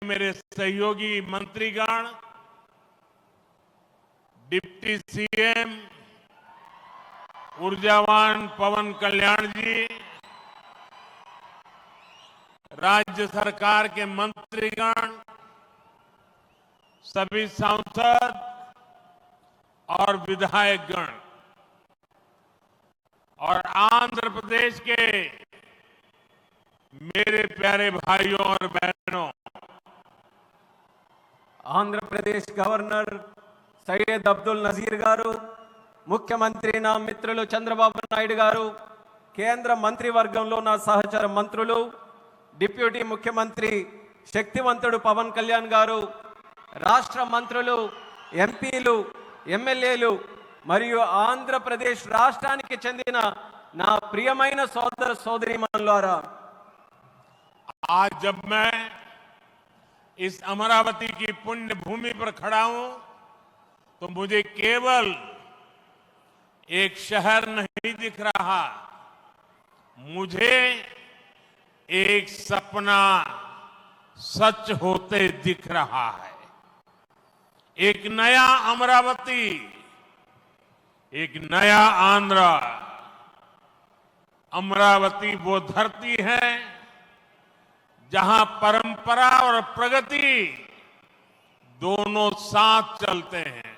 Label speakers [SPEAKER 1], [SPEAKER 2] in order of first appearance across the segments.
[SPEAKER 1] मेरे सहयोगी मंत्रीगण, डिप्टी सीएम ऊर्जावान पवन कल्याण जी, राज्य सरकार के मंत्रीगण, सभी सांसद और विधायकगण और आंध्र प्रदेश के मेरे प्यारे भाइयों और बहनों,
[SPEAKER 2] ఆంధ్ర ప్రదేశ్ గవర్నర్ సయ్యద్ అబ్దుల్ నజీర్ గారు, ముఖ్యమంత్రి నా మిత్రులు చంద్రబాబు నాయుడు గారు, కేంద్ర మంత్రివర్గంలో నా సహచర మంత్రులు, డిప్యూటీ ముఖ్యమంత్రి శక్తివంతుడు పవన్ కళ్యాణ్ గారు, రాష్ట్ర మంత్రులు, ఎంపీలు, ఎమ్మెల్యేలు మరియు ఆంధ్రప్రదేశ్ రాష్ట్రానికి చెందిన నా ప్రియమైన సోదర సోదరీమణులారా,
[SPEAKER 1] आज जब मैं इस अमरावती की पुण्य भूमि पर खड़ा हूं तो मुझे केवल एक शहर नहीं दिख रहा, मुझे एक सपना सच होते दिख रहा है। एक नया अमरावती, एक नया आंध्र। अमरावती वो धरती है जहां परंपरा और प्रगति दोनों साथ चलते हैं,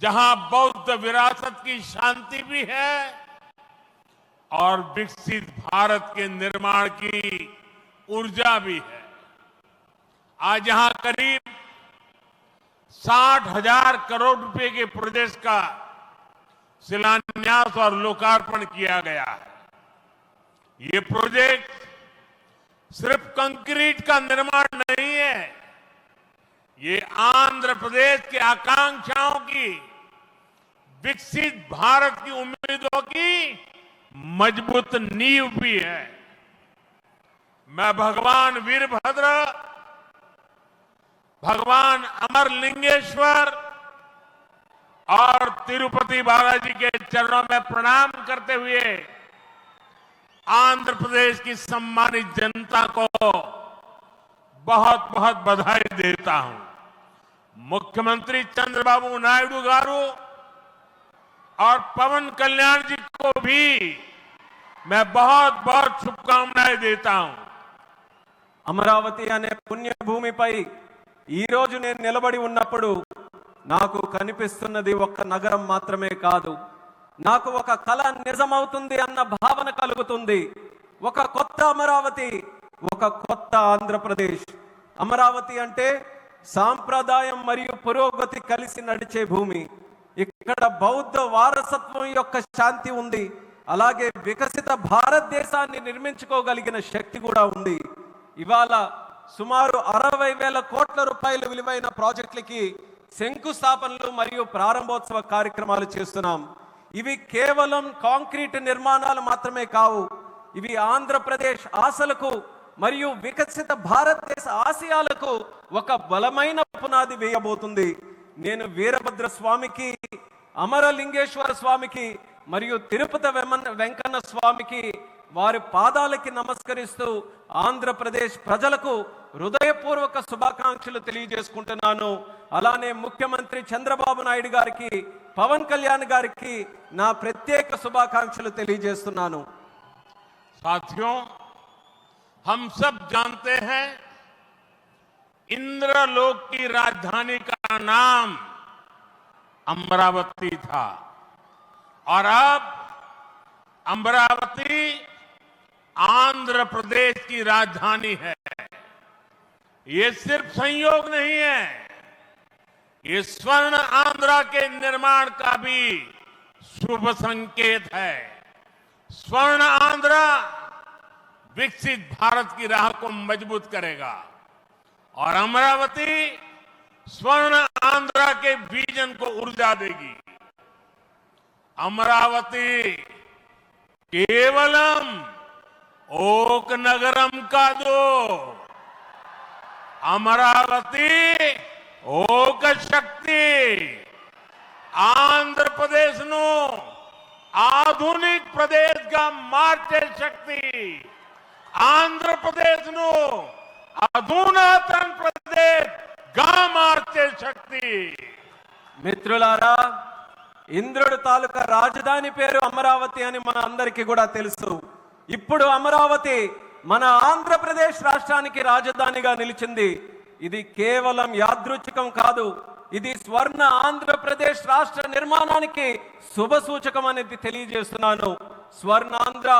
[SPEAKER 1] जहां बौद्ध विरासत की शांति भी है और विकसित भारत के निर्माण की ऊर्जा भी है। आज यहां करीब 60,000 करोड़ रुपए के प्रोजेक्ट का शिलान्यास और लोकार्पण किया गया है। ये प्रोजेक्ट सिर्फ कंक्रीट का निर्माण नहीं है, ये आंध्र प्रदेश की आकांक्षाओं की, विकसित भारत की उम्मीदों की मजबूत नींव भी है। मैं भगवान वीरभद्र, भगवान अमरलिंगेश्वर और तिरुपति बालाजी के चरणों में प्रणाम करते हुए आंध्र प्रदेश की सम्मानित जनता को बहुत बहुत बधाई देता हूं। मुख्यमंत्री चंद्रबाबू नायडू गारू और पवन कल्याण जी को भी मैं बहुत बहुत शुभकामनाएं देता हूं।
[SPEAKER 2] అమరావతి అనే పుణ్యభూమిపై ఈ రోజు నేను నిలబడి ఉన్నప్పుడు నాకు కనిపిస్తున్నది ఒక్క నగరం మాత్రమే కాదు, నాకు ఒక కళ నిజమవుతుంది అన్న భావన కలుగుతుంది। ఒక కొత్త అమరావతి, ఒక కొత్త ఆంధ్రప్రదేశ్। అమరావతి అంటే సాంప్రదాయం మరియు పురోగతి కలిసి నడిచే భూమి। ఇక్కడ బౌద్ధ వారసత్వం యొక్క శాంతి ఉంది, అలాగే వికసిత భారతదేశాన్ని నిర్మించుకోగలిగిన శక్తి కూడా ఉంది। ఇవాళ సుమారు 60,000 కోట్ల రూపాయల విలువైన ప్రాజెక్టులకి శంకుస్థాపనలు మరియు ప్రారంభోత్సవ కార్యక్రమాలు చేస్తున్నాం। ఇవి కేవలం కాంక్రీట్ నిర్మాణాలు మాత్రమే కావు, ఇవి ఆంధ్రప్రదేశ్ ఆశలకు మరియు వికసిత భారతదేశ ఆశయాలకు ఒక బలమైన పునాది వేయబోతుంది। నేను వీరభద్ర స్వామికి, అమరలింగేశ్వర స్వామికి మరియు తిరుపతి వెంకన్న స్వామికి వారి పాదాలకి నమస్కరిస్తూ ఆంధ్రప్రదేశ్ ప్రజలకు హృదయపూర్వక శుభాకాంక్షలు తెలియజేసుకుంటున్నాను। అలానే ముఖ్యమంత్రి చంద్రబాబు నాయుడు గారికి, పవన్ కళ్యాణ్ గారికి నా ప్రత్యేక శుభాకాంక్షలు తెలియజేస్తున్నాను।
[SPEAKER 1] साथियों, हम सब जानते हैं इंद्रलोक की राजधानी का नाम अमरावती था और अब अमरावती आंध्र प्रदेश की राजधानी है। ये सिर्फ संयोग नहीं है, ये स्वर्ण आंध्रा के निर्माण का भी शुभ संकेत है। स्वर्ण आंध्रा विकसित भारत की राह को मजबूत करेगा और अमरावती स्वर्ण आंध्रा के विजन को ऊर्जा देगी। अमरावती केवलम ओक नगरम का दो, अमरावती ओक शक्ति आंध्र प्रदेश नो आधुनिक प्रदेश का मार्चे शक्ति आंध्र प्रदेश नो అధునాతన ప్రదేశ్ గా మార్చే శక్తి.
[SPEAKER 2] మిత్రులారా, ఇంద్రుడు తాలూకా రాజధాని పేరు అమరావతి అని మన అందరికీ కూడా తెలుసు. ఇప్పుడు అమరావతి మన ఆంధ్రప్రదేశ్ రాష్ట్రానికి రాజధానిగా నిలిచింది. ఇది కేవలం యాదృచ్ఛికం కాదు, ఇది స్వర్ణ ఆంధ్రప్రదేశ్ రాష్ట్ర నిర్మాణానికి శుభ సూచకం అనేది తెలియజేస్తున్నాను. స్వర్ణాంధ్ర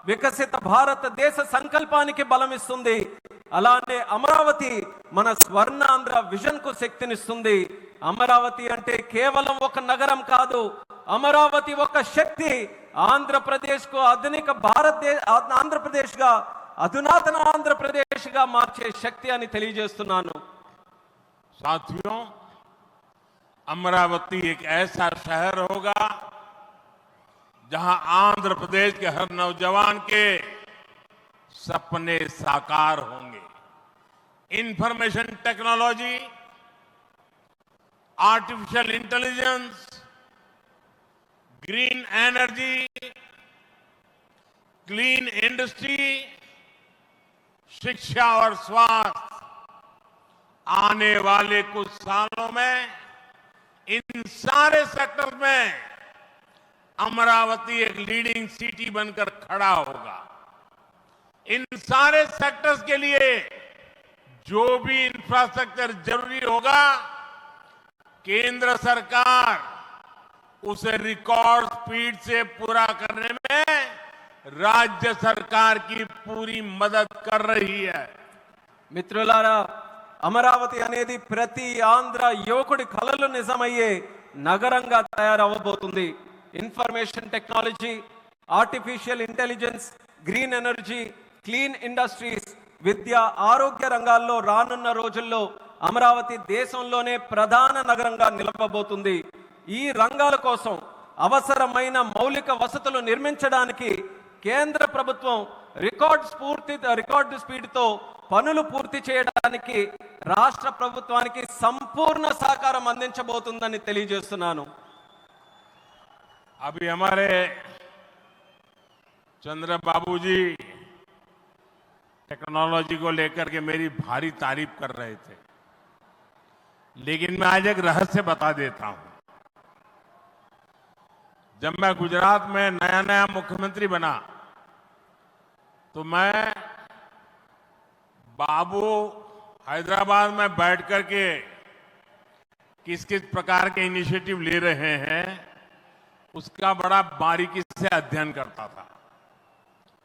[SPEAKER 2] వికసిత భారతదేశ సంకల్పానికి బలమిస్తుంది. అలానే అమరావతి మన స్వర్ణాంధ్ర విజన్ కు శక్తినిస్తుంది. అమరావతి అంటే కేవలం ఒక నగరం కాదు, అమరావతి ఒక శక్తి. ఆంధ్రప్రదేశ్ కు ఆధునిక ఆంధ్రప్రదేశ్ గా అధునాతన ఆంధ్రప్రదేశ్ గా మార్చే శక్తి అని తెలియజేస్తున్నాను.
[SPEAKER 1] साथियों, अमरावती एक ऐसा शहर होगा जहां आंध्र प्रदेश के हर नौजवान के सपने साकार होंगे. Information technology, artificial intelligence, green energy, clean industry, शिक्षा और स्वास्थ्य, आने वाले कुछ सालों में इन सारे सेक्टर में अमरावती एक लीडिंग सिटी बनकर खड़ा होगा. इन सारे सेक्टर्स के लिए जो भी इंफ्रास्ट्रक्चर जरूरी होगा, केंद्र सरकार उसे रिकॉर्ड स्पीड से पूरा करने में राज्य सरकार की पूरी मदद कर रही है.
[SPEAKER 2] మిత్రులారా, అమరావతి అనేది ప్రతి ఆంధ్ర యువకుడి కలలు నిజమయ్యే నగరంగా తయారవబోతుంది. Information technology, artificial intelligence, green energy, clean industries, విద్య, ఆరోగ్య రంగాల్లో రానున్న రోజుల్లో అమరావతి దేశంలోనే ప్రధాన నగరంగా నిలవబోతుంది. ఈ రంగాల కోసం అవసరమైన మౌలిక వసతులు నిర్మించడానికి కేంద్ర ప్రభుత్వం రికార్డు స్పీడ్తో పనులు పూర్తి చేయడానికి రాష్ట్ర ప్రభుత్వానికి సంపూర్ణ సహకారం అందించబోతుందని తెలియజేస్తున్నాను.
[SPEAKER 1] अभी हमारे चंद्रबाबू जी टेक्नोलॉजी को लेकर के मेरी भारी तारीफ कर रहे थे, लेकिन मैं आज एक रहस्य बता देता हूं. जब मैं गुजरात में नया मुख्यमंत्री बना तो मैं बाबू हैदराबाद में बैठ करके किस किस प्रकार के इनिशिएटिव ले रहे हैं उसका बड़ा बारीकी से अध्ययन करता था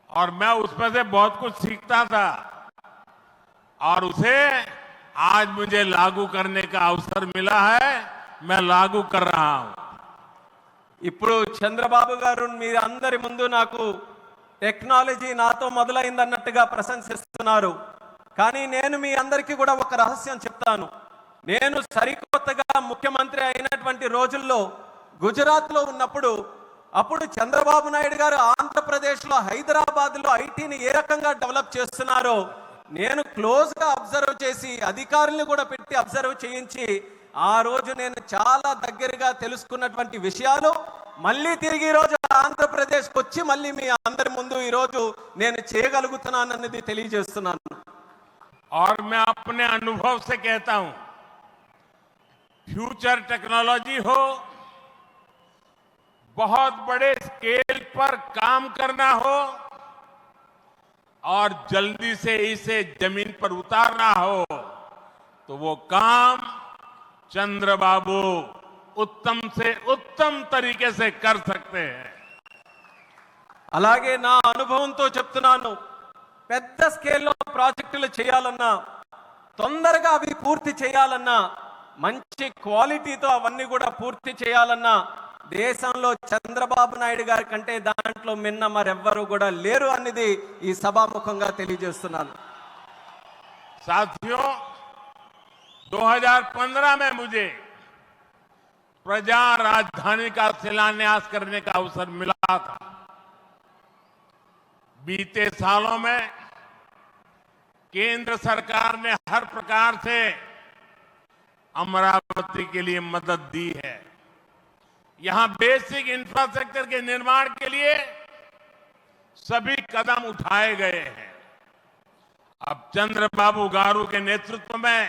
[SPEAKER 1] और मैं उसमें से बहुत कुछ सीखता था और उसे आज मुझे लागू करने का अवसर मिला है. मैं लागू कर रहा हूं.
[SPEAKER 2] ఇప్పుడు చంద్రబాబు గారు మీరు అందరి ముందు నాకు టెక్నాలజీ నాతో మొదలైందన్నట్టుగా ప్రశంసిస్తున్నారు. కానీ నేను మీ అందరికీ కూడా ఒక రహస్యం చెప్తాను. నేను సరికొత్తగా ముఖ్యమంత్రి అయినటువంటి రోజుల్లో గుజరాత్లో ఉన్నప్పుడు అప్పుడు చంద్రబాబు నాయుడు గారు ఆంధ్రప్రదేశ్లో హైదరాబాద్లో ఐటీని ఏ రకంగా డెవలప్ చేస్తున్నారో నేను క్లోజ్గా అబ్జర్వ్ చేసి అధికారులను కూడా పెట్టి అబ్జర్వ్ చేయించి ఆ రోజు నేను చాలా దగ్గరగా తెలుసుకున్నటువంటి విషయాలు మళ్ళీ తిరిగి ఈ రోజు ఆంధ్రప్రదేశ్కి వచ్చి మళ్ళీ మీ అందరి ముందు ఈ రోజు నేను చేయగలుగుతున్నానన్నది తెలియజేస్తున్నాను.
[SPEAKER 1] और मैं अपने अनुभव से कहता हूं, फ्यूचर टेक्नोलॉजी हो, बहुत बड़े स्केल पर काम करना हो और जल्दी से इसे जमीन पर उतारना हो तो वो काम चंद्रबाबू उत्तम से उत्तम तरीके से कर सकते हैं.
[SPEAKER 2] అలాగే నా అనుభవంతో చెప్తున్నాను, పెద్ద స్కేల్లో ప్రాజెక్టులు చేయాలన్నా తొందరగా అవి పూర్తి చేయాలన్నా మంచి క్వాలిటీతో అవన్నీ కూడా పూర్తి చేయాలన్నా దేశంలో చంద్రబాబు నాయుడు గారి కంటే దాంట్లో మిన్న మరెవ్వరూ కూడా లేరు అనేది ఈ సభాముఖంగా తెలియజేస్తున్నాను.
[SPEAKER 1] साथियों, 2015 में मुझे प्रजा राजधानी का शिलान्यास करने का अवसर मिला था. बीते सालों में केंद्र सरकार ने हर प्रकार से अमरावती के लिए मदद दी है. यहां बेसिक इंफ्रास्ट्रक्चर के निर्माण के लिए सभी कदम उठाए गए हैं. अब चंद्रबाबू गारू के नेतृत्व में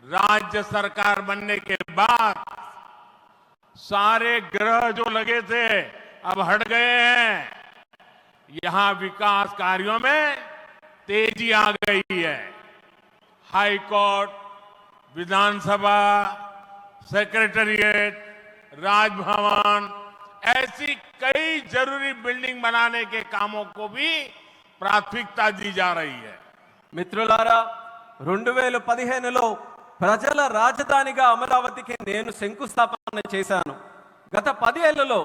[SPEAKER 1] राज्य सरकार बनने के बाद सारे ग्रह जो लगे थे अब हट गए हैं। यहां विकास कार्यों में तेजी आ गई है। हाई कोर्ट, विधानसभा, सेक्रेटेरिएट, राजभवन, ऐसी कई जरूरी बिल्डिंग बनाने के कामों को भी प्राथमिकता दी जा रही है।
[SPEAKER 2] మిత్రులారా 2015లో ప్రజల రాజధానిగా అమరావతికి నేను శంకుస్థాపన చేశాను. గత 10 ఏళ్లలో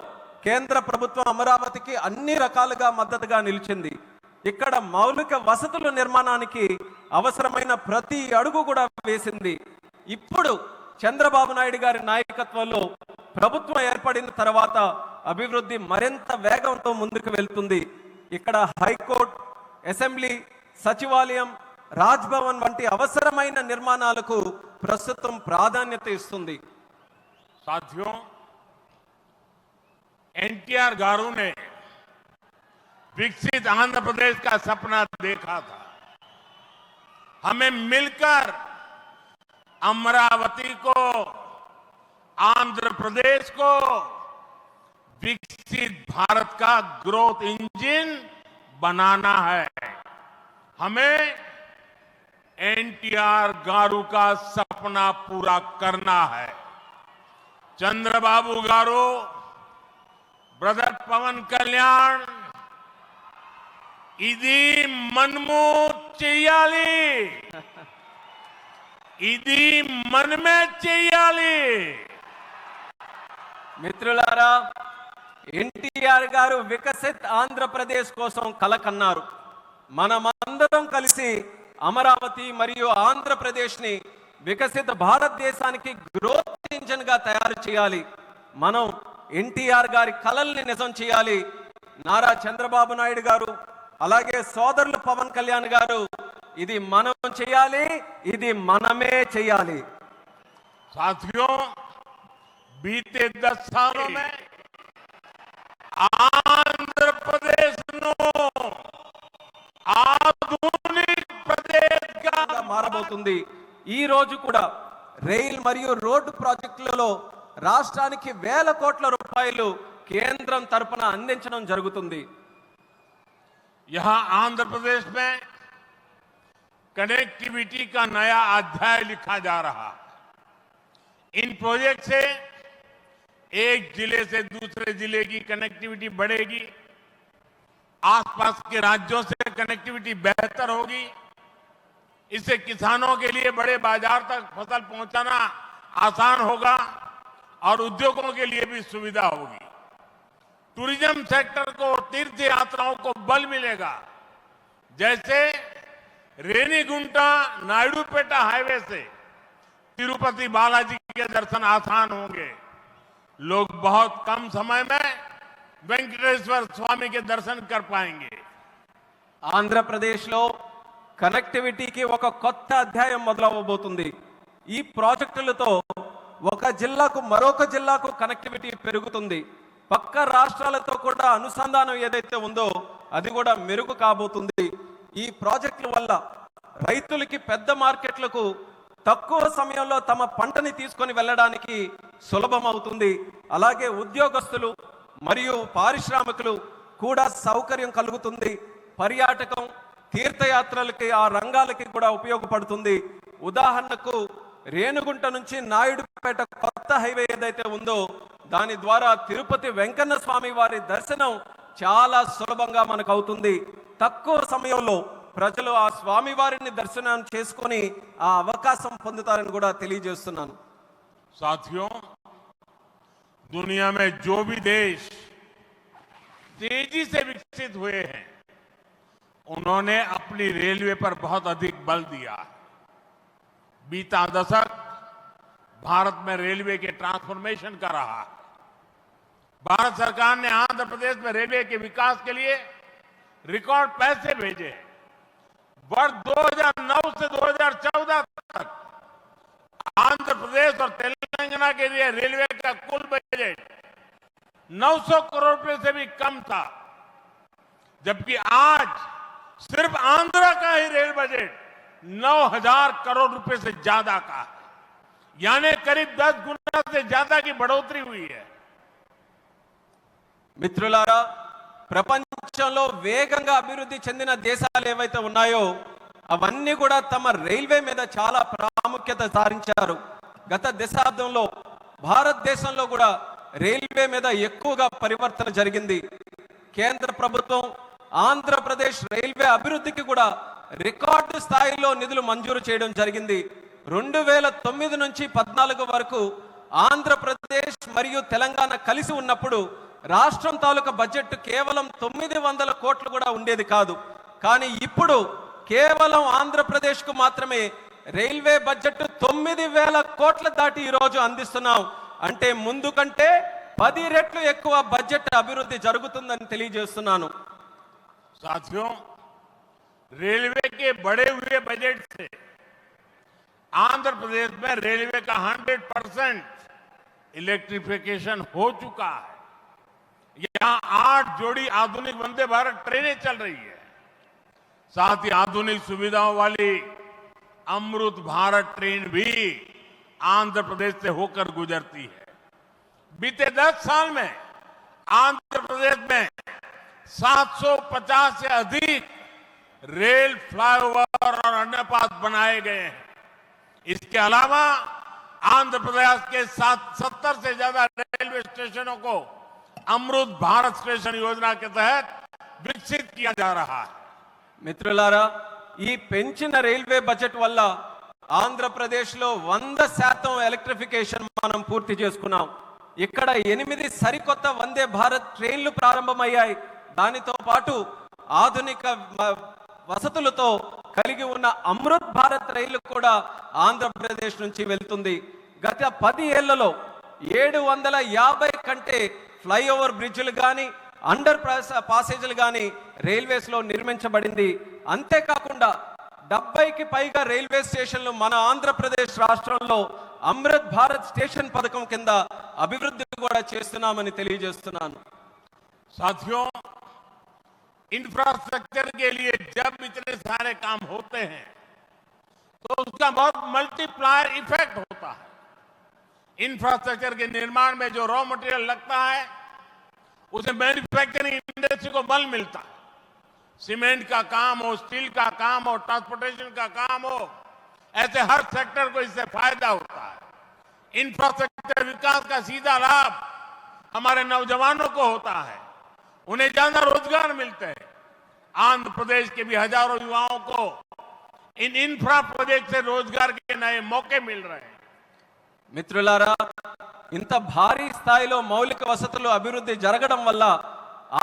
[SPEAKER 2] కేంద్ర ప్రభుత్వం అమరావతికి అన్ని రకాలుగా మద్దతుగా నిలిచింది. ఇక్కడ మౌలిక వసతుల నిర్మాణానికి అవసరమైన ప్రతి అడుగు కూడా వేసింది. ఇప్పుడు చంద్రబాబు నాయుడు గారి నాయకత్వంలో ప్రభుత్వం ఏర్పడిన తర్వాత అభివృద్ధి మరింత వేగంతో ముందుకు వెళ్తుంది. ఇక్కడ హైకోర్టు, అసెంబ్లీ, సచివాలయం, రాజ్భవన్ వంటి అవసరమైన నిర్మాణాలకు ప్రస్తుతం ప్రాధాన్యత ఇస్తుంది.
[SPEAKER 1] साथियों, एनटीआर गारू ने विकसित आंध्र प्रदेश का सपना देखा था। हमें मिलकर अमरावती को, आंध्र प्रदेश को विकसित भारत का ग्रोथ इंजन बनाना है। हमें एनटीआर गारू का सपना पूरा करना है। चंद्रबाबू गारू, ब्रदर पवन कल्याण, इदी मनमू చెయ్యాలి, ఇది మనమే చెయ్యాలి.
[SPEAKER 2] మిత్రులారా, ఎన్టీఆర్ గారు వికసిత్ ఆంధ్రప్రదేశ్ కోసం కలకన్నారు. మనమందరం కలిసి అమరావతి మరియు ఆంధ్రప్రదేశ్ ని వికసిత భారతదేశానికి గ్రోత్ ఇంజిన్ గా తయారు చేయాలి. మనం ఎన్టీఆర్ గారి కలల్ని నిజం చేయాలి. నారా చంద్రబాబు నాయుడు గారు, అలాగే సోదరులు పవన్ కళ్యాణ్ గారు, ఇది మనం చేయాలి, ఇది మనమే చేయాలి.
[SPEAKER 1] साथियों, बीते 10 सालों में आंध्र प्रदेश नो आधुनिक प्रदेश గా
[SPEAKER 2] మారబోతుంది. ఈ రోజు కూడా రైల్ మరియు రోడ్డు ప్రాజెక్టులలో రాష్ట్రానికి వేల కోట్ల రూపాయలు కేంద్రం తరపున అందించడం జరుగుతుంది.
[SPEAKER 1] यहां आंध्र प्रदेश में कनेक्टिविटी का नया अध्याय लिखा जा रहा है। इन प्रोजेक्ट से एक जिले से दूसरे जिले की कनेक्टिविटी बढ़ेगी, आसपास के राज्यों से कनेक्टिविटी बेहतर होगी। इससे किसानों के लिए बड़े बाजार तक फसल पहुंचाना आसान होगा और उद्योगों के लिए भी सुविधा होगी। टूरिज्म सेक्टर को, तीर्थ यात्राओं को बल मिलेगा। जैसे रेनीगुंटा नायडूपेटा हाईवे से तिरुपति बालाजी के दर्शन आसान होंगे। लोग बहुत कम समय में वेंकटेश्वर स्वामी के दर्शन कर पाएंगे।
[SPEAKER 2] ఆంధ్రప్రదేశ్లో కనెక్టివిటీకి ఒక కొత్త అధ్యాయం మొదలవబోతుంది. ఈ ప్రాజెక్టులతో ఒక జిల్లాకు మరొక జిల్లాకు కనెక్టివిటీ పెరుగుతుంది. పక్క రాష్ట్రాలతో కూడా అనుసంధానం ఏదైతే ఉందో అది కూడా మెరుగు కాబోతుంది. ఈ ప్రాజెక్టుల వల్ల రైతులకి, పెద్ద మార్కెట్లకు తక్కువ సమయంలో తమ పంటని తీసుకొని వెళ్ళడానికి సులభం అవుతుంది. అలాగే ఉద్యోగస్తులు మరియు పారిశ్రామికులు కూడా సౌకర్యం కలుగుతుంది. పర్యాటకం, తీర్థయాత్రలకి, ఆ రంగాలకి కూడా ఉపయోగపడుతుంది. ఉదాహరణకు రేణుగుంట నుంచి నాయుడుపేట కొత్త హైవే ఏదైతే ఉందో దాని ద్వారా తిరుపతి వెంకన్న స్వామి వారి దర్శనం చాలా సులభంగా మనకు అవుతుంది. తక్కువ సమయంలో ప్రజలు ఆ స్వామి వారిని దర్శనం చేసుకొని ఆ అవకాశం పొందుతారని కూడా తెలియజేస్తున్నాను.
[SPEAKER 1] साथियों, दुनिया में जो भी देश तेजी से विकसित हुए हैं उन्होंने अपनी रेलवे पर बहुत अधिक बल दिया। बीता दशक भारत में रेलवे के ट्रांसफॉर्मेशन का रहा। भारत सरकार ने आंध्र प्रदेश में रेलवे के विकास के लिए रिकॉर्ड पैसे भेजे। वर्ष 2009 से 2014 तक आंध्र प्रदेश और तेलंगाना के लिए रेलवे का कुल बजट 900 करोड़ रुपए से भी कम था, जबकि आज सिर्फ आंध्र का ही रेल बजट 9,000 करोड़ रुपए से ज्यादा का है, यानी करीब 10 गुना से ज्यादा की बढ़ोतरी हुई है।
[SPEAKER 2] మిత్రులారా, ప్రపంచంలో వేగంగా అభివృద్ధి చెందిన దేశాలు ఏవైతే ఉన్నాయో అవన్నీ కూడా తమ రైల్వే మీద చాలా ప్రాముఖ్యత సారించారు. గత దశాబ్దంలో భారతదేశంలో కూడా రైల్వే మీద ఎక్కువగా పరివర్తన జరిగింది. కేంద్ర ప్రభుత్వం ఆంధ్రప్రదేశ్ రైల్వే అభివృద్ధికి కూడా రికార్డు స్థాయిలో నిధులు మంజూరు చేయడం జరిగింది. 2009 నుంచి 14 వరకు ఆంధ్రప్రదేశ్ మరియు తెలంగాణ కలిసి ఉన్నప్పుడు రాష్ట్రం తాలూకా బడ్జెట్ కేవలం 900 కోట్లు కూడా ఉండేది కాదు. కానీ ఇప్పుడు కేవలం ఆంధ్రప్రదేశ్కు మాత్రమే రైల్వే బడ్జెట్ 9,000 కోట్ల దాటి ఈరోజు అందిస్తున్నాం. అంటే ముందు కంటే 10 రెట్లు ఎక్కువ బడ్జెట్ అభివృద్ధి జరుగుతుందని తెలియజేస్తున్నాను.
[SPEAKER 1] साथियों, रेलवे के बढ़े हुए बजट से आंध्र प्रदेश में रेलवे का 100% इलेक्ट्रिफिकेशन हो चुका है। यहां 8 जोड़ी आधुनिक वंदे भारत ट्रेनें चल रही है। साथ ही आधुनिक सुविधाओं वाली अमृत भारत ट्रेन भी आंध्र प्रदेश से होकर गुजरती है। बीते 10 साल में आंध्र प्रदेश में 750 से अधिक रेल फ्लाईओवर और अंडरपास बनाए गए हैं। इसके अलावा आंध्र प्रदेश के 70 से ज्यादा रेलवे स्टेशनों को अमृत भारत स्टेशन योजना के तहत विकसित किया जा रहा है।
[SPEAKER 2] మిత్రులారా, ఈ పెంచిన రైల్వే బడ్జెట్ వల్ల ఆంధ్రప్రదేశ్లో 100% ఎలక్ట్రిఫికేషన్ మనం పూర్తి చేసుకున్నాం. ఇక్కడ 8 సరికొత్త వందే భారత్ ట్రైన్లు ప్రారంభమయ్యాయి. దానితో పాటు ఆధునిక వసతులతో కలిగి ఉన్న అమృత్ భారత్ రైలు కూడా ఆంధ్రప్రదేశ్ నుంచి వెళ్తుంది. గత 10 ఏళ్లలో 750 కంటే ఫ్లైఓవర్ బ్రిడ్జ్లు కానీ అండర్ పాసేజీలు కానీ రైల్వేస్ లో నిర్మించబడింది. అంతేకాకుండా 70కి పైగా రైల్వే స్టేషన్లు మన ఆంధ్రప్రదేశ్ రాష్ట్రంలో అమృత్ భారత్ స్టేషన్ పథకం కింద అభివృద్ధి కూడా చేస్తున్నామని తెలియజేస్తున్నాను.
[SPEAKER 1] साथियों, इंफ्रास्ट्रक्चर के लिए जब इतने सारे काम होते हैं तो उसका बहुत मल्टीप्लायर इफेक्ट होता है। इंफ्रास्ट्रक्चर के निर्माण में जो रॉ मटेरियल लगता है उसे मैन्युफैक्चरिंग इंडस्ट्री को बल मिलता है। सीमेंट का काम हो, स्टील का काम हो, ट्रांसपोर्टेशन का काम हो, ऐसे हर सेक्टर को इससे फायदा होता है। इंफ्रास्ट्रक्चर विकास का सीधा लाभ हमारे नौजवानों को होता है, उन्हें ज्यादा रोजगार मिलते हैं। आंध्र प्रदेश के भी हजारों युवाओं को इन इंफ्रा प्रोजेक्ट से रोजगार के नए मौके मिल रहे हैं।
[SPEAKER 2] మిత్రులారా, ఇంత భారీ స్థాయిలో మౌలిక వసతులు అభివృద్ధి జరగడం వల్ల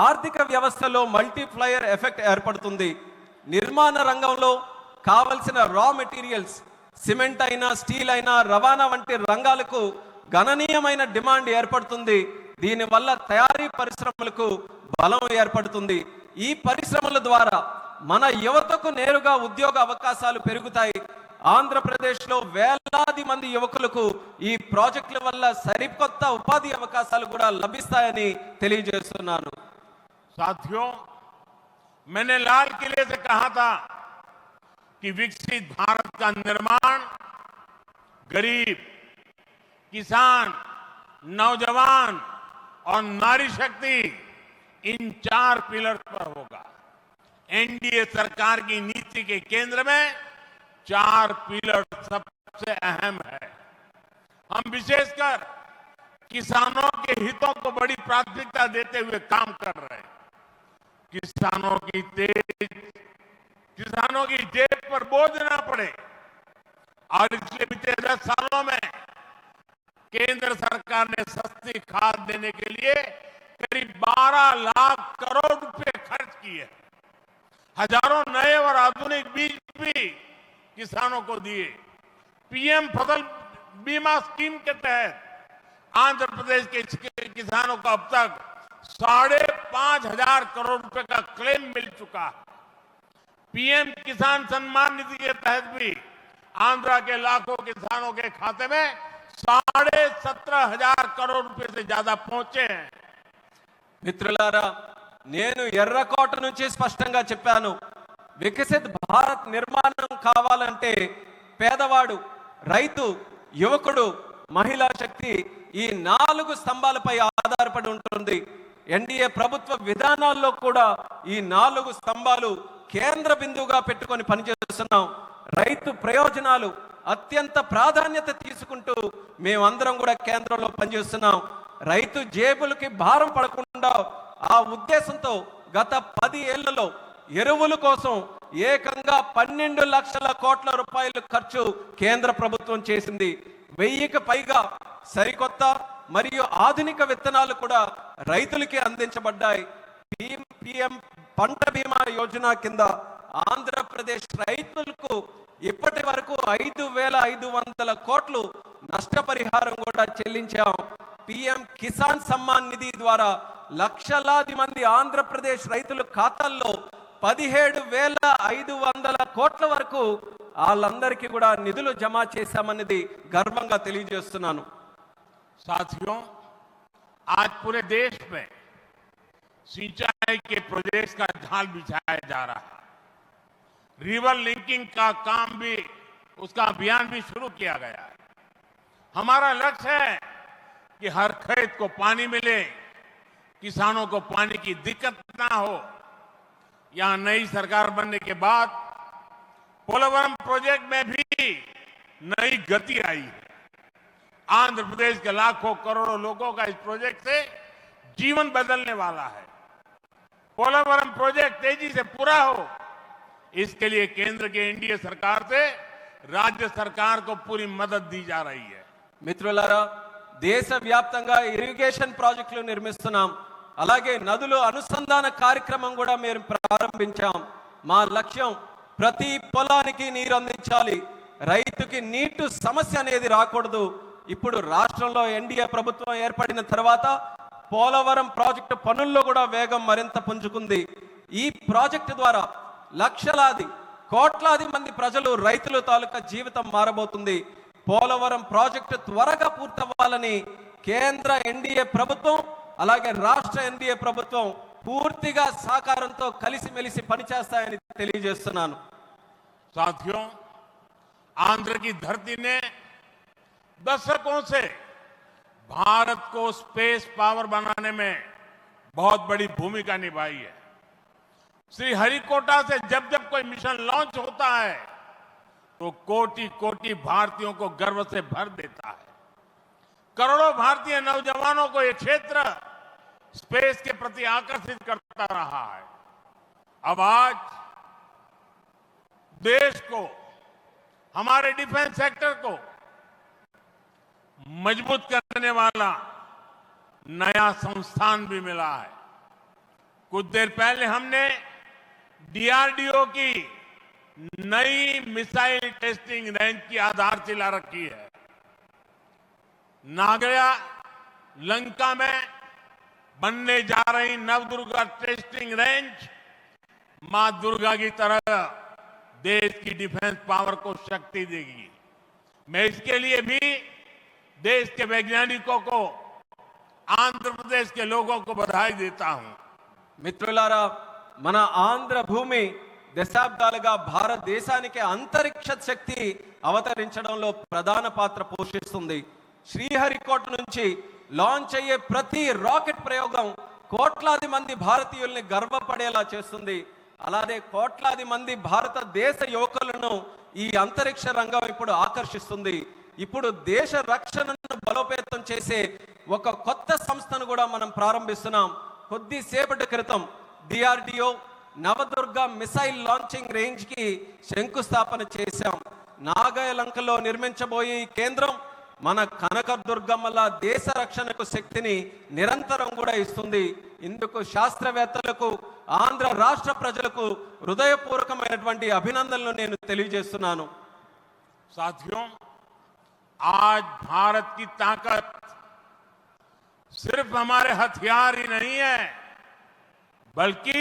[SPEAKER 2] ఆర్థిక వ్యవస్థలో మల్టీప్లయర్ ఎఫెక్ట్ ఏర్పడుతుంది. నిర్మాణ రంగంలో కావలసిన రా మెటీరియల్స్ సిమెంట్ అయినా స్టీల్ అయినా రవాణా వంటి రంగాలకు గణనీయమైన డిమాండ్ ఏర్పడుతుంది. దీనివల్ల తయారీ పరిశ్రమలకు బలం ఏర్పడుతుంది. ఈ పరిశ్రమల ద్వారా మన యువతకు నేరుగా ఉద్యోగ అవకాశాలు పెరుగుతాయి. ఆంధ్రప్రదేశ్లో వేలాది మంది యువకులకు ఈ ప్రాజెక్టుల వల్ల సరికొత్త ఉపాధి అవకాశాలు కూడా లభిస్తాయని తెలియజేస్తున్నాను.
[SPEAKER 1] साथियों, मैंने लाल किले से कहा था कि विकसित भारत का निर्माण गरीब, किसान, नौजवान और नारी शक्ति इन 4 पिलर पर होगा। एनडीए सरकार की नीति के केंद्र में 4 पिलर सबसे अहम है। हम विशेषकर किसानों के हितों को बड़ी प्राथमिकता देते हुए काम कर रहे हैं। किसानों की जेब पर बोझ न पड़े और इसलिए बीते 10 सालों में केंद्र सरकार ने सस्ती खाद देने के लिए करीब 12 लाख करोड़ रुपए खर्च किए। हजारों नए और आधुनिक बीज भी किसानों को दिए। पीएम फसल बीमा स्कीम के तहत आंध्र प्रदेश के किसानों को अब तक 5,500 करोड़ रुपए का क्लेम मिल चुका है। पीएम किसान सम्मान निधि के तहत भी आंध्र के लाखों किसानों के खाते में 17,500 करोड़ रुपए से ज्यादा पहुंचे हैं।
[SPEAKER 2] మిత్రులారా, నేను ఎర్రకోట నుంచి స్పష్టంగా చెప్పాను, వికసిత్ భారత్ నిర్మాణం కావాలంటే పేదవాడు, రైతు, యువకుడు, మహిళా శక్తి ఈ 4 స్తంభాలపై ఆధారపడి ఉంటుంది. ఎన్డీఏ ప్రభుత్వ విధానాల్లో కూడా ఈ 4 స్తంభాలు కేంద్ర బిందువుగా పెట్టుకొని పనిచేస్తున్నాం. రైతు ప్రయోజనాలు అత్యంత ప్రాధాన్యత తీసుకుంటూ మేమందరం కూడా కేంద్రంలో పనిచేస్తున్నాం. రైతు జేబులకి భారం పడకుండా ఆ ఉద్దేశంతో గత 10 ఏళ్లలో ఎరువుల కోసం ఏకంగా 12 లక్షల కోట్ల రూపాయలు ఖర్చు కేంద్ర ప్రభుత్వం చేసింది. 1000కి పైగా సరికొత్త మరియు ఆధునిక విత్తనాలు కూడా రైతులకి అందించబడ్డాయి. పిఎం పంట బీమా యోజన కింద ఆంధ్రప్రదేశ్ రైతులకు ఇప్పటి వరకు 5,500 కోట్లు నష్టపరిహారం కూడా చెల్లించాం. పిఎం కిసాన్ సమ్మాన్ నిధి ద్వారా లక్షలాది మంది ఆంధ్రప్రదేశ్ రైతుల ఖాతాల్లో 17,500 కోట్ల వరకు వాళ్ళందరికీ కూడా నిధులు జమ చేశామన్నది గర్వంగా తెలియజేస్తున్నాను.
[SPEAKER 1] साथियों, आज पूरे देश में सिंचाई के प्रोजेक्ट्स का जाल बिछाया जा रहा है. रिवर लिंकिंग का काम भी, उसका अभियान भी शुरू किया गया है. हमारा लक्ष्य है कि हर खेत को पानी मिले, किसानों को पानी की दिक्कत ना हो. यहां नई सरकार बनने के बाद पोलवरम प्रोजेक्ट में भी नई गति आई है. आंध्र प्रदेश के लाखों करोड़ों लोगों का इस प्रोजेक्ट से जीवन बदलने वाला है. पोलवरम प्रोजेक्ट तेजी से पूरा हो, इसके लिए केंद्र के एनडीए सरकार से राज्य सरकार को पूरी मदद दी जा रही है.
[SPEAKER 2] మిత్రులారా, దేశవ్యాప్తంగా ఇరిగేషన్ ప్రాజెక్టులు నిర్మిస్తున్నాం. అలాగే నదుల అనుసంధాన కార్యక్రమం కూడా మేము ప్రారంభించాం. మా లక్ష్యం ప్రతి పొలానికి నీరు అందించాలి, రైతుకి నీటి సమస్య అనేది రాకూడదు. ఇప్పుడు రాష్ట్రంలో ఎన్డీఏ ప్రభుత్వం ఏర్పడిన తర్వాత పోలవరం ప్రాజెక్టు పనుల్లో కూడా వేగం మరింత పుంజుకుంది. ఈ ప్రాజెక్టు ద్వారా లక్షలాది కోట్లాది మంది ప్రజలు, రైతుల తాలూకా జీవితం మారబోతుంది. పోలవరం ప్రాజెక్టు త్వరగా పూర్తవ్వాలని కేంద్ర ఎన్డీఏ ప్రభుత్వం అలాగే రాష్ట్ర ఎన్డీఏ ప్రభుత్వం పూర్తిగా సహకారంతో కలిసిమెలిసి పనిచేస్తాయని తెలియజేస్తున్నాను.
[SPEAKER 1] साथियों, आंध्र की धरती ने दशकों से भारत को स्पेस पावर बनाने में बहुत बड़ी भूमिका निभाई है. श्रीहरिकोटा से जब जब कोई मिशन लॉन्च होता है तो कोटि कोटि भारतीयों को गर्व से भर देता है. करोड़ों भारतीय नौजवानों को यह क्षेत्र स्पेस के प्रति आकर्षित करता रहा है. अब आज देश को, हमारे डिफेंस सेक्टर को मजबूत करने वाला नया संस्थान भी मिला है. कुछ देर पहले हमने डीआरडीओ की नई मिसाइल टेस्टिंग रेंज की आधारशिला रखी है. नागया लंका में बनने जा रही नवदुर्गा टेस्टिंग रेंज मां दुर्गा की तरह देश की डिफेंस पावर को शक्ति देगी. मैं इसके लिए भी देश के वैज्ञानिकों को, आंध्र प्रदेश के लोगों को बधाई देता हूं.
[SPEAKER 2] మిత్రులారా, మన ఆంధ్ర భూమి దశాబ్దాలుగా భారతదేశానికి అంతరిక్ష శక్తి అవతరించడంలో ప్రధాన పాత్ర పోషిస్తుంది. శ్రీహరికోట నుంచి లాంచ్ అయ్యే ప్రతి రాకెట్ ప్రయోగం కోట్లాది మంది భారతీయుల్ని గర్వపడేలా చేస్తుంది. అలాగే కోట్లాది మంది భారతదేశ యువకులను ఈ అంతరిక్ష రంగం ఇప్పుడు ఆకర్షిస్తుంది. ఇప్పుడు దేశ రక్షణను బలోపేతం చేసే ఒక కొత్త సంస్థను కూడా మనం ప్రారంభిస్తున్నాం. కొద్దిసేపటి క్రితం DRDO Navadurga missile launching range కి శంకుస్థాపన చేశాం. నాగాలంకలో నిర్మించబోయే ఈ కేంద్రం మన కనకదుర్గమ్మల దేశ రక్షణకు శక్తిని నిరంతరం కూడా ఇస్తుంది. ఇందుకు శాస్త్రవేత్తలకు, ఆంధ్ర రాష్ట్ర ప్రజలకు హృదయపూర్వకమైనటువంటి అభినందనలు నేను తెలియజేస్తున్నాను.
[SPEAKER 1] साथियों, आज भारत की ताकत सिर्फ हमारे हथियार ही नहीं है, बल्कि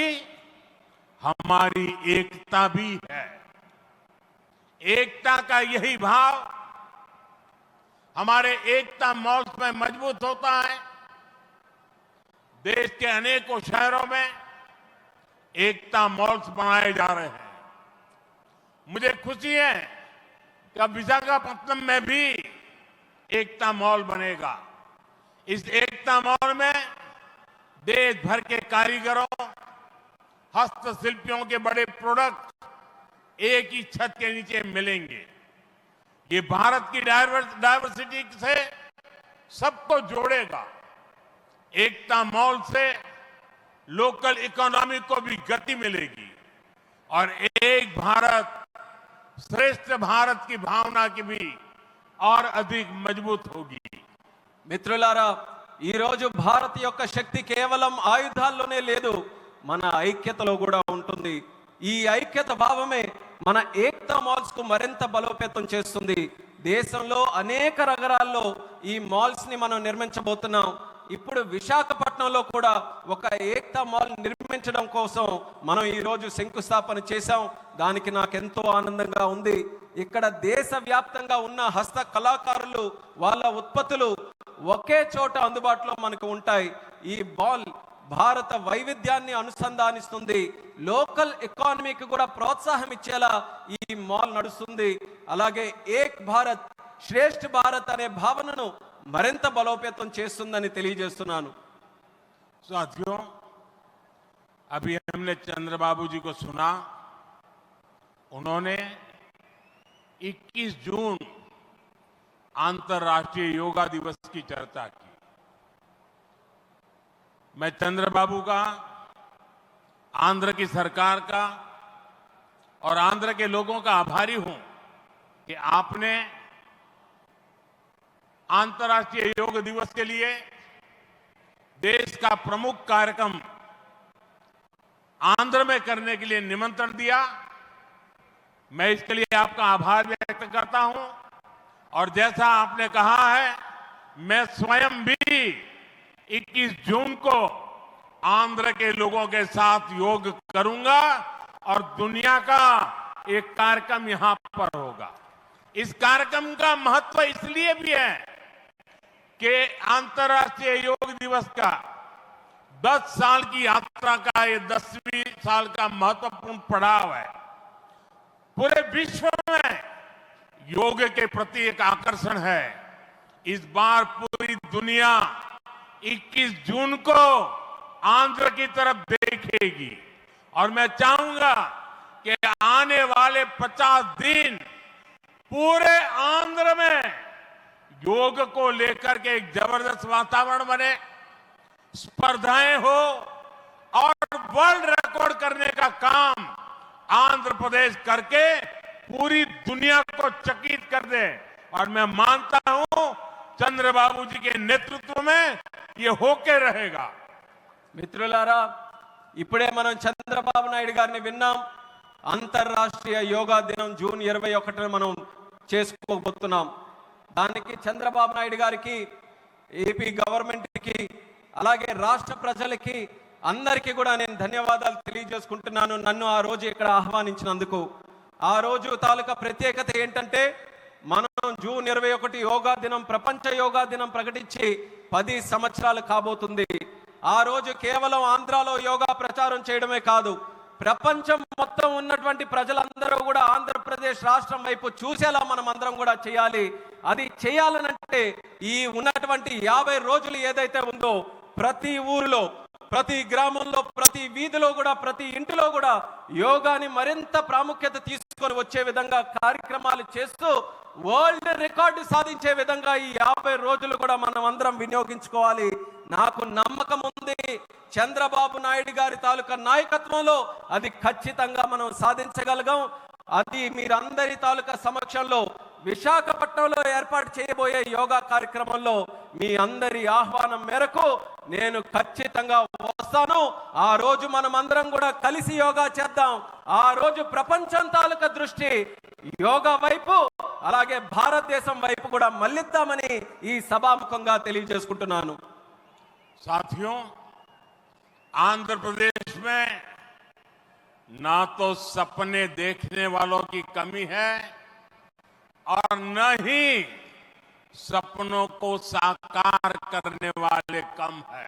[SPEAKER 1] हमारी एकता भी है. एकता का यही भाव हमारे एकता मॉल्स में मजबूत होता है. देश के अनेकों शहरों में एकता मॉल्स बनाए जा रहे हैं. मुझे खुशी है कि अब विशाखापट्टनम में भी एकता मॉल बनेगा। इस एकता मॉल में देश भर के कारीगरों, हस्तशिल्पियों के बड़े प्रोडक्ट एक ही छत के नीचे मिलेंगे। ये भारत की डायवर्सिटी से सबको जोड़ेगा। एकता मॉल से लोकल इकोनॉमी को भी गति मिलेगी और एक भारत श्रेष्ठ भारत की भावना की भी और अधिक मजबूत होगी।
[SPEAKER 2] మిత్రులారా, ఈ రోజు భారత్ యొక్క శక్తి కేవలం ఆయుధాల్లోనే లేదు, మన ఐక్యతలో కూడా ఉంటుంది. ఈ ఐక్యత భావమే మన ఏక్తా మాల్స్ కు మరింత బలోపేతం చేస్తుంది. దేశంలో అనేక నగరాల్లో ఈ మాల్స్ ని మనం నిర్మించబోతున్నాం. ఇప్పుడు విశాఖపట్నంలో కూడా ఒక ఏక్తా మాల్ నిర్మించడం కోసం మనం ఈ రోజు శంకుస్థాపన చేశాం. దానికి నాకు ఎంతో ఆనందంగా ఉంది. ఇక్కడ దేశవ్యాప్తంగా ఉన్న హస్త కళాకారులు వాళ్ళ ఉత్పత్తులు ఒకే చోట అందుబాటులో మనకు ఉంటాయి. ఈ మాల్ భారత వైవిధ్యాన్ని అనుసంధానిస్తుంది. లోకల్ ఎకానమీకి కూడా ప్రోత్సాహం ఇచ్చేలా ఈ మాల్ నడుస్తుంది. అలాగే ఏక్ భారత్ శ్రేష్ఠ భారత్ అనే భావనను మరింత బలోపేతం చేస్తుందని తెలియజేస్తున్నాను.
[SPEAKER 1] साथियों, अभी हमने चंद्रबाबू जी को सुना. उन्होंने 21 जून अंतर्राष्ट्रीय योगा दिवस की चर्चा की. मैं चंद्रबाबू का, आंध्र की सरकार का और आंध्र के लोगों का आभारी हूं कि आपने अंतर्राष्ट्रीय योग दिवस के लिए देश का प्रमुख कार्यक्रम आंध्र में करने के लिए निमंत्रण दिया. मैं इसके लिए आपका आभार व्यक्त करता हूं और जैसा आपने कहा है, मैं स्वयं भी 21 जून को आंध्र के लोगों के साथ योग करूंगा और दुनिया का एक कार्यक्रम यहां पर होगा. इस कार्यक्रम का महत्व इसलिए भी है कि अंतर्राष्ट्रीय योग दिवस का 10 साल की यात्रा का ये 10वीं साल का महत्वपूर्ण पड़ाव है. पूरे विश्व में योग के प्रति एक आकर्षण है. इस बार पूरी दुनिया 21 जून को आंध्र की तरफ देखेगी और मैं चाहूंगा कि आने वाले 50 दिन पूरे आंध्र में योग को लेकर के एक जबरदस्त वातावरण बने, स्पर्धाएं हो और वर्ल्ड रिकॉर्ड करने का काम आंध्र प्रदेश करके पूरी दुनिया को चकित कर दे. और मैं मानता हूं चंद्रबाबू जी के नेतृत्व में ये होके रहेगा.
[SPEAKER 2] మిత్రులారా, ఇప్పుడే మనం చంద్రబాబు నాయుడు గారిని విన్నాం. అంతర్రాష్ట్రీయ యోగా దినం జూన్ 21న మనం చేసుకోబోతున్నాం. దానికి చంద్రబాబు నాయుడు గారికి, ఏపీ గవర్నమెంట్కి, అలాగే రాష్ట్ర ప్రజలకి అందరికీ కూడా నేను ధన్యవాదాలు తెలియజేసుకుంటున్నాను నన్ను ఆ రోజు ఇక్కడ ఆహ్వానించినందుకు. ఆ రోజు తాలూకా ప్రత్యేకత ఏంటంటే, మనం జూన్ 21 యోగా దినం, ప్రపంచ యోగా దినం ప్రకటించి 10 సంవత్సరాలు కాబోతుంది. ఆ రోజు కేవలం ఆంధ్రాలో యోగా ప్రచారం చేయడమే కాదు, ప్రపంచం మొత్తం ఉన్నటువంటి ప్రజలందరూ కూడా ఆంధ్రప్రదేశ్ రాష్ట్రం వైపు చూసేలా మనం అందరం కూడా చేయాలి. అది చేయాలనంటే ఈ ఉన్నటువంటి 50 రోజులు ఏదైతే ఉందో, ప్రతి ఊరిలో, ప్రతి గ్రామంలో, ప్రతి వీధిలో కూడా, ప్రతి ఇంటిలో కూడా యోగాని మరింత ప్రాముఖ్యత తీసుకొని వచ్చే విధంగా కార్యక్రమాలు చేస్తూ వరల్డ్ రికార్డు సాధించే విధంగా ఈ 50 రోజులు కూడా మనం అందరం వినియోగించుకోవాలి. నాకు నమ్మకం ఉంది, చంద్రబాబు నాయుడు గారి తాలూకా నాయకత్వంలో అది ఖచ్చితంగా మనం సాధించగలగం. అది మీరందరి తాలూకా సమక్షంలో విశాఖపట్నంలో ఏర్పాటు చేయబోయే యోగా కార్యక్రమంలో మీ అందరి ఆహ్వానం మేరకు నేను ఖచ్చితంగా వస్తాను. ఆ రోజు మనం అందరం కూడా కలిసి యోగా చేద్దాం. ఆ రోజు ప్రపంచం తాలూకా దృష్టి యోగా వైపు, అలాగే భారతదేశం వైపు కూడా మళ్ళిద్దామని ఈ సభాముఖంగా తెలియజేసుకుంటున్నాను.
[SPEAKER 1] साथियों, आंध्र प्रदेश में ना तो सपने देखने वालों की कमी है और न ही सपनों को साकार करने वाले कम है.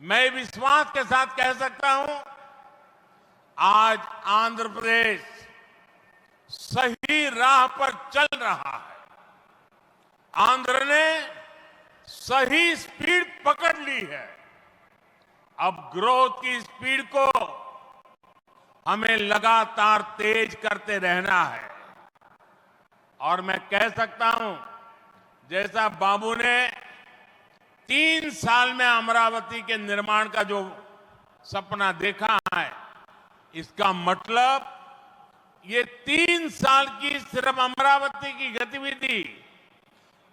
[SPEAKER 1] मैं विश्वास के साथ कह सकता हूं, आज आंध्र प्रदेश सही राह पर चल रहा है। आंध्र ने सही स्पीड पकड़ ली है। अब ग्रोथ की स्पीड को हमें लगातार तेज करते रहना है। और मैं कह सकता हूं, जैसा बाबू ने 3 साल में अमरावती के निर्माण का जो सपना देखा है, इसका मतलब ये 3 साल की सिर्फ अमरावती की गतिविधि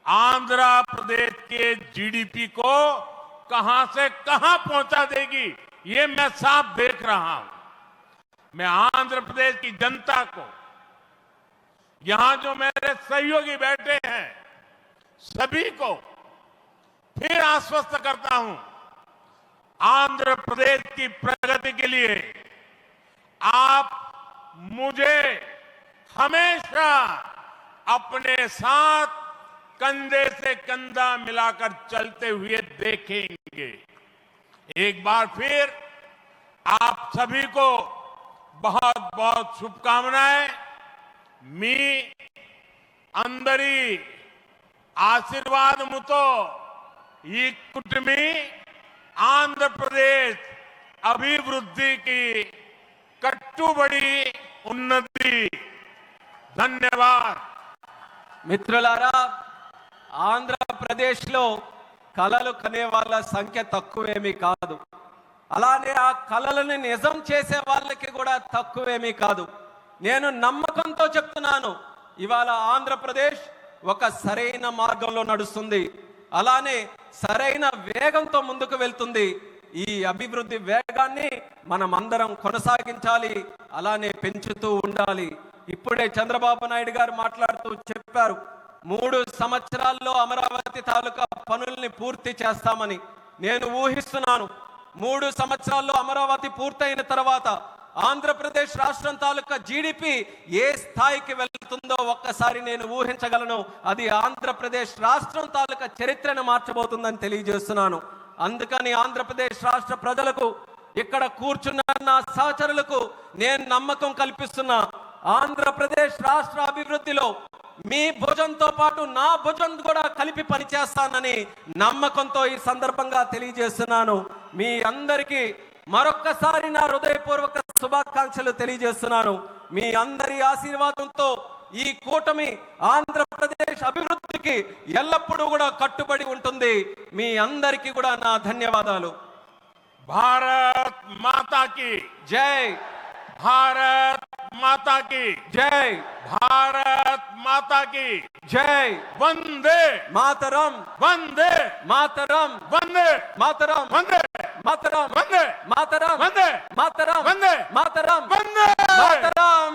[SPEAKER 1] आंध्र प्रदेश के जीडीपी को कहां से कहां पहुंचा देगी, ये मैं साफ देख रहा हूं। मैं आंध्र प्रदेश की जनता को, यहां जो मेरे सहयोगी बैठे हैं, सभी को फिर आश्वस्त करता हूं, आंध्र प्रदेश की प्रगति के लिए आप मुझे हमेशा अपने साथ कंधे से कंधा मिलाकर चलते हुए देखेंगे। एक बार फिर आप सभी को बहुत बहुत शुभकामनाएं। मी अंदरी आशीर्वाद मुतो ఈ కుటుంబీ ఆంధ్రప్రదేశ్ అభివృద్ధికి కట్టుబడి ఉన్నది। ధన్యవాదాలు।
[SPEAKER 2] మిత్రులారా, ఆంధ్రప్రదేశ్ లో కలలు కనే వాళ్ళ సంఖ్య తక్కువేమీ కాదు, అలానే ఆ కలలను నిజం చేసే వాళ్ళకి కూడా తక్కువేమీ కాదు। నేను నమ్మకంతో చెప్తున్నాను, ఇవాళ ఆంధ్రప్రదేశ్ ఒక సరైన మార్గంలో నడుస్తుంది, అలానే సరైన వేగంతో ముందుకు వెళ్తుంది। ఈ అభివృద్ధి వేగాన్ని మనం అందరం కొనసాగించాలి, అలానే పెంచుతూ ఉండాలి। ఇప్పుడే చంద్రబాబు నాయుడు గారు మాట్లాడుతూ చెప్పారు, 3 సంవత్సరాల్లో అమరావతి తాలూకా పనుల్ని పూర్తి చేస్తామని। నేను ఊహిస్తున్నాను, 3 సంవత్సరాల్లో అమరావతి పూర్తయిన తర్వాత ఆంధ్రప్రదేశ్ రాష్ట్రం తాలూకా జీడిపి ఏ స్థాయికి వెళ్తుందో ఒక్కసారి నేను ఊహించగలను। అది ఆంధ్రప్రదేశ్ రాష్ట్రం తాలూకా చరిత్రను మార్చబోతుందని తెలియజేస్తున్నాను। అందుకని ఆంధ్రప్రదేశ్ రాష్ట్ర ప్రజలకు, ఇక్కడ కూర్చున్న నా సహచరులకు నేను నమ్మకం కల్పిస్తున్నా, ఆంధ్రప్రదేశ్ రాష్ట్ర అభివృద్ధిలో మీ భుజంతో పాటు నా భుజం కూడా కలిపి పనిచేస్తానని నమ్మకంతో ఈ సందర్భంగా తెలియజేస్తున్నాను। మీ అందరికీ మరొక్కసారి నా హృదయపూర్వక శుభాకాంక్షలు తెలియజేస్తున్నాను। మీ అందరి ఆశీర్వాదంతో ఈ కూటమి ఆంధ్రప్రదేశ్ అభివృద్ధికి ఎల్లప్పుడూ కూడా కట్టుబడి ఉంటుంది। మీ అందరికీ కూడా నా ధన్యవాదాలు।
[SPEAKER 1] భారత్ మాతా की
[SPEAKER 2] జై,
[SPEAKER 1] भारत माता की
[SPEAKER 2] జై,
[SPEAKER 1] भारत माता की
[SPEAKER 2] జై।
[SPEAKER 1] वंदे
[SPEAKER 2] మాతరం,
[SPEAKER 1] वंदे
[SPEAKER 2] మాతరం,
[SPEAKER 1] वंदे
[SPEAKER 2] మాతరం,
[SPEAKER 1] वंदे
[SPEAKER 2] మాతరం,
[SPEAKER 1] वंदे
[SPEAKER 2] మాతరం,
[SPEAKER 1] वंदे
[SPEAKER 2] మాతరం,
[SPEAKER 1] वंदे
[SPEAKER 2] మాతరం,
[SPEAKER 1] वंदे
[SPEAKER 2] మాతరం।